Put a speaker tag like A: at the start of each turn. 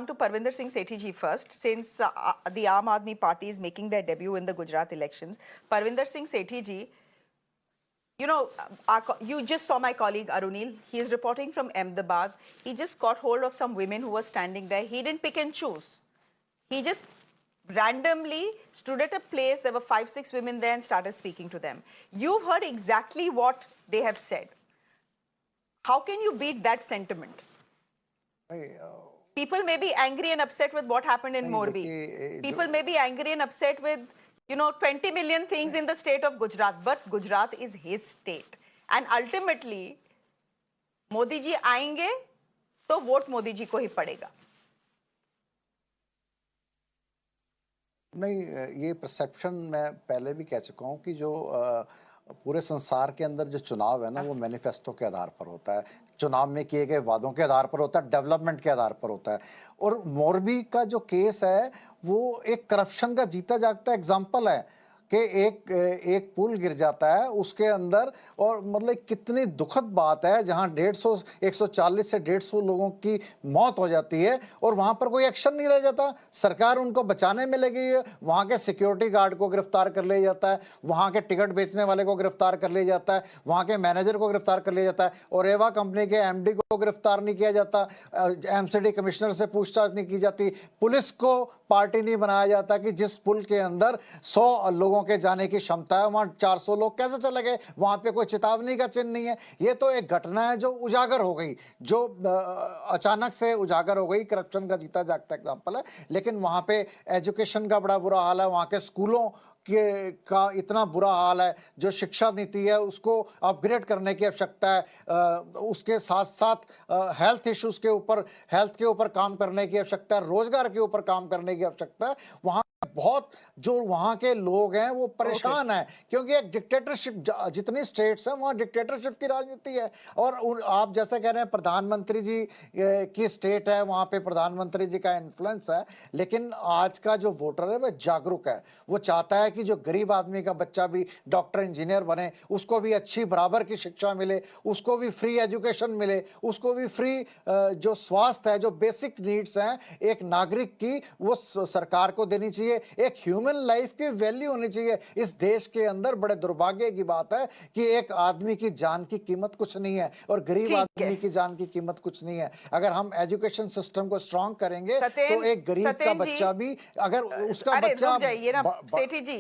A: to Parvinder Singh Sethi ji first, since the Aam Aadmi Party is making their debut in the Gujarat elections. Parvinder Singh Sethi ji, you know, you just saw my colleague Arunil. He is reporting from Ahmedabad. He just caught hold of some women who were standing there. He didn't pick and choose. He just randomly stood at a place. There were 5, 6 women there and started speaking to them. You've heard exactly what they have said. How can you beat that sentiment? People may be angry and upset with what happened in Morbi. People may be angry and upset with, 20 million things in the state of Gujarat. But Gujarat is his state. And ultimately, Modi ji आएंगे, तो vote Modi ji को ही पड़ेगा.
B: नहीं, ये perception मैं पहले भी कह चुका हूँ कि जो पूरे संसार के अंदर जो चुनाव है ना, वो मैनिफेस्टो के आधार पर होता है, चुनाव में किए गए वादों के आधार पर होता है, डेवलपमेंट के आधार पर होता है. और मोरबी का जो केस है वो एक करप्शन का जीता जागता एग्जाम्पल है कि एक पुल गिर जाता है उसके अंदर, और मतलब कितनी दुखद बात है जहां 140 से 150 लोगों की मौत हो जाती है और वहां पर कोई एक्शन नहीं रह जाता. सरकार उनको बचाने में लगी है, वहां के सिक्योरिटी गार्ड को गिरफ्तार कर लिया जाता है, वहां के टिकट बेचने वाले को गिरफ्तार कर लिया जाता है, वहां के मैनेजर को गिरफ्तार कर लिया जाता है, और रेवा कंपनी के एमडी को गिरफ्तार नहीं किया जाता, एमसीडी कमिश्नर से पूछताछ नहीं की जाती, पुलिस को पार्टी नहीं बनाया जाता कि जिस पुल के अंदर 100 लोगों के जाने की क्षमता है वहां 400 लोग कैसे चले गए, वहां पे कोई चेतावनी का चिन्ह नहीं है. ये तो एक घटना है जो उजागर हो गई, जो अचानक से उजागर हो गई, करप्शन का जीता जागता एग्जांपल है. लेकिन वहां पे एजुकेशन का बड़ा बुरा हाल है, वहां के स्कूलों का इतना बुरा हाल है, जो शिक्षा नीति है उसको अपग्रेड करने की आवश्यकता है, उसके साथ साथ हेल्थ इश्यूज के ऊपर, हेल्थ के ऊपर काम करने की आवश्यकता है, रोजगार के ऊपर काम करने की आवश्यकता है. वहां बहुत जो वहां के लोग हैं वो परेशान हैं क्योंकि एक डिक्टेटरशिप, जितनी स्टेट्स हैं वहां डिक्टेटरशिप की राजनीति है. और आप जैसे कह रहे हैं प्रधानमंत्री जी की स्टेट है, वहां पे प्रधानमंत्री जी का इन्फ्लुएंस है, लेकिन आज का जो वोटर है वह जागरूक है. वो चाहता है कि जो गरीब आदमी का बच्चा भी डॉक्टर इंजीनियर बने, उसको भी अच्छी बराबर की शिक्षा मिले, उसको भी फ्री एजुकेशन मिले, उसको भी फ्री जो स्वास्थ्य है, जो बेसिक नीड्स हैं एक नागरिक की, वो सरकार को देनी चाहिए. एक ह्यूमन लाइफ की वैल्यू होनी चाहिए. इस देश के अंदर बड़े दुर्भाग्य की बात है कि एक आदमी की जान की कीमत कुछ नहीं है और गरीब आदमी की जान की कीमत कुछ नहीं है. अगर हम एजुकेशन सिस्टम को स्ट्रांग करेंगे तो एक गरीब का बच्चा भी, अगर उसका बच्चा,
A: सेठी जी